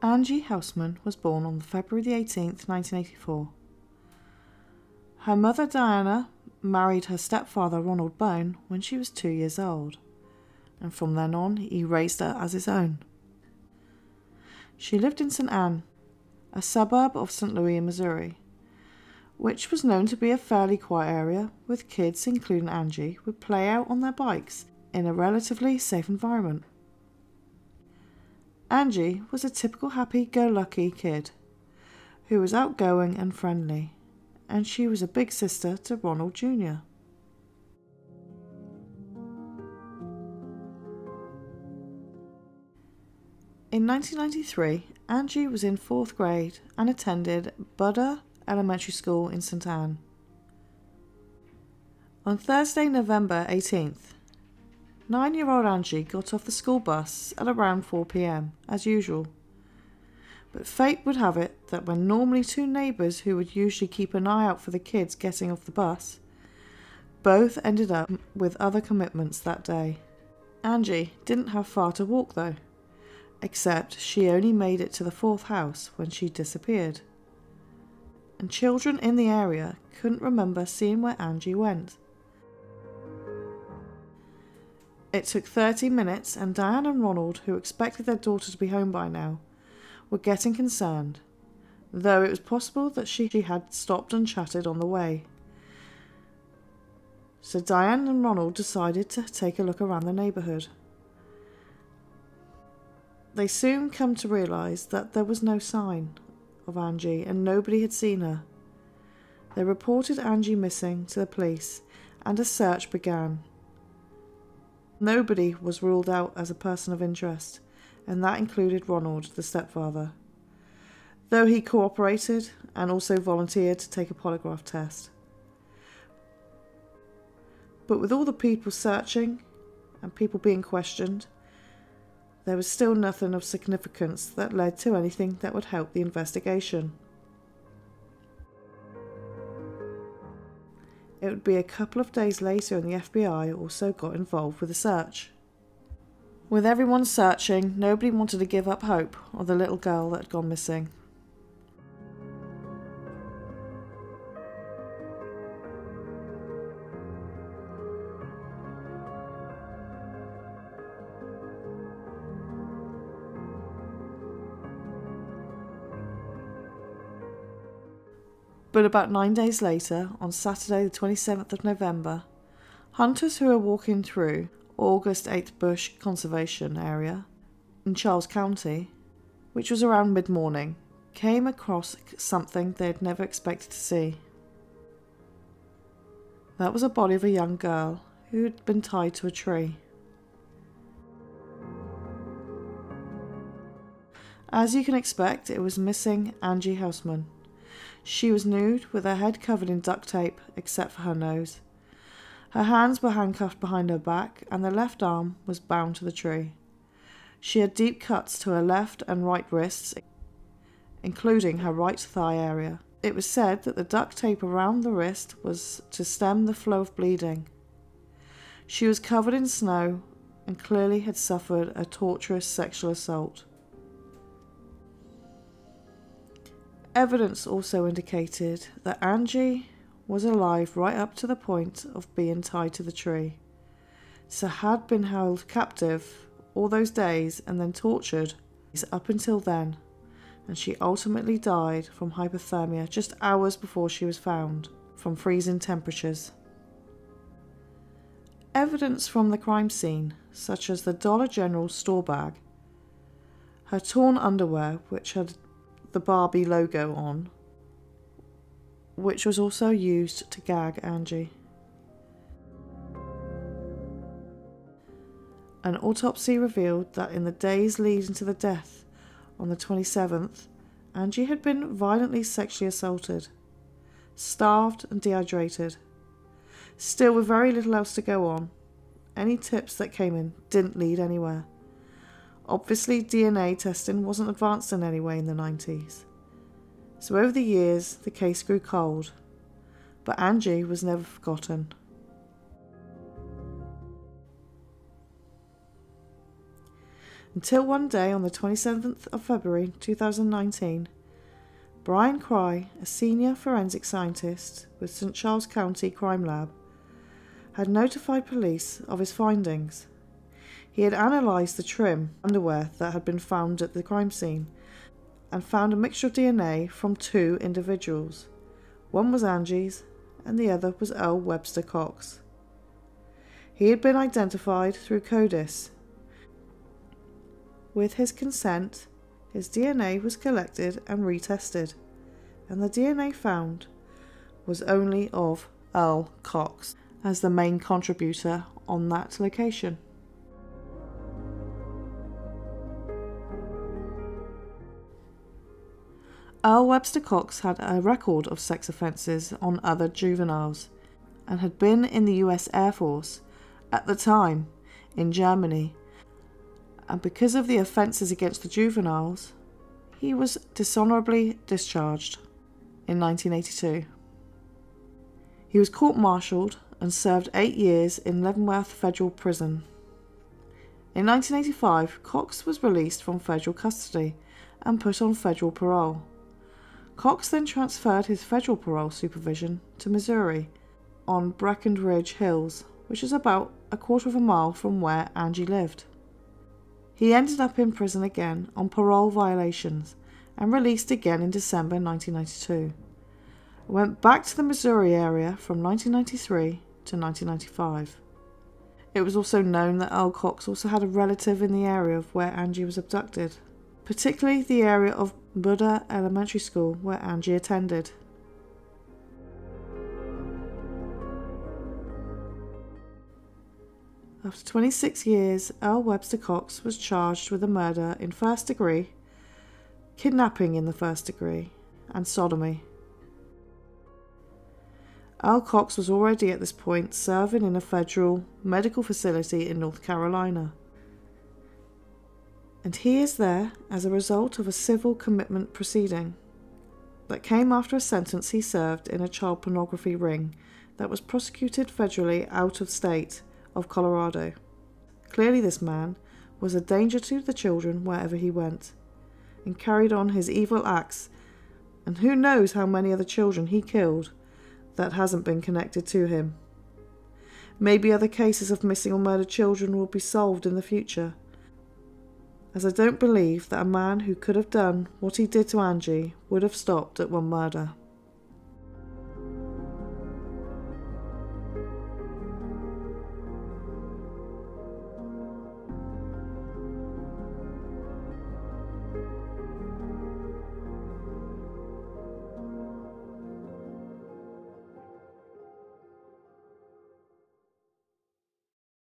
Angie Housman was born on February 18th, 1984. Her mother Diana married her stepfather Ronald Bone when she was 2 years old, and from then on he raised her as his own. She lived in St. Anne, a suburb of St. Louis in Missouri, which was known to be a fairly quiet area with kids, including Angie, would play out on their bikes in a relatively safe environment. Angie was a typical happy-go-lucky kid who was outgoing and friendly, and she was a big sister to Ronald Jr. In 1993, Angie was in 4th grade and attended Buddha Elementary School in St. Anne. On Thursday, November 18th, 9-year-old Angie got off the school bus at around 4 p.m, as usual. But fate would have it that when normally 2 neighbours who would usually keep an eye out for the kids getting off the bus, both ended up with other commitments that day. Angie didn't have far to walk though, except she only made it to the 4th house when she disappeared. And children in the area couldn't remember seeing where Angie went. It took 30 minutes, and Diane and Ronald, who expected their daughter to be home by now, were getting concerned, though it was possible that she had stopped and chatted on the way. So Diane and Ronald decided to take a look around the neighbourhood. They soon come to realise that there was no sign of Angie and nobody had seen her. They reported Angie missing to the police and a search began. Nobody was ruled out as a person of interest, and that included Ronald, the stepfather, though he cooperated and also volunteered to take a polygraph test. But with all the people searching and people being questioned, there was still nothing of significance that led to anything that would help the investigation. It would be a couple of days later and the FBI also got involved with the search. With everyone searching, nobody wanted to give up hope of the little girl that had gone missing. But about 9 days later, on Saturday the 27th of November, hunters who were walking through August 8th Bush Conservation Area in Charles County, which was around mid-morning, came across something they had never expected to see. That was a body of a young girl who had been tied to a tree. As you can expect, it was missing Angie Housman. She was nude, with her head covered in duct tape except for her nose. Her hands were handcuffed behind her back, and the left arm was bound to the tree. She had deep cuts to her left and right wrists, including her right thigh area. It was said that the duct tape around the wrist was to stem the flow of bleeding. She was covered in snow and clearly had suffered a torturous sexual assault. Evidence also indicated that Angie was alive right up to the point of being tied to the tree, so had been held captive all those days and then tortured up until then, and she ultimately died from hypothermia just hours before she was found, from freezing temperatures. Evidence from the crime scene, such as the Dollar General store bag, her torn underwear which had the Barbie logo on, which was also used to gag Angie. An autopsy revealed that in the days leading to the death on the 27th, Angie had been violently sexually assaulted, starved and dehydrated. Still, with very little else to go on, any tips that came in didn't lead anywhere. Obviously, DNA testing wasn't advanced in any way in the 90s. So over the years, the case grew cold, but Angie was never forgotten. Until one day on the 27th of February 2019, Brian Cry, a senior forensic scientist with St Charles County Crime Lab, had notified police of his findings. He had analysed the trim underwear that had been found at the crime scene and found a mixture of DNA from two individuals. One was Angie's and the other was Earl Webster Cox. He had been identified through CODIS. With his consent, his DNA was collected and retested, and the DNA found was only of Earl Cox as the main contributor on that location. Earl Webster Cox had a record of sex offences on other juveniles and had been in the US Air Force at the time in Germany, and because of the offences against the juveniles, he was dishonourably discharged in 1982. He was court-martialed and served 8 years in Leavenworth Federal Prison. In 1985, Cox was released from federal custody and put on federal parole. Cox then transferred his federal parole supervision to Missouri on Breckenridge Hills, which is about a quarter of a mile from where Angie lived. He ended up in prison again on parole violations and released again in December 1992. Went back to the Missouri area from 1993 to 1995. It was also known that Earl Cox also had a relative in the area of where Angie was abducted, particularly the area of Buddha Elementary School where Angie attended. After 26 years, Earl Webster Cox was charged with a murder in first degree, kidnapping in the first degree, and sodomy. Earl Cox was already at this point serving in a federal medical facility in North Carolina. And he is there as a result of a civil commitment proceeding that came after a sentence he served in a child pornography ring that was prosecuted federally out of state of Colorado. Clearly this man was a danger to the children wherever he went, and carried on his evil acts, and who knows how many other children he killed that hasn't been connected to him. Maybe other cases of missing or murdered children will be solved in the future, as I don't believe that a man who could have done what he did to Angie would have stopped at one murder.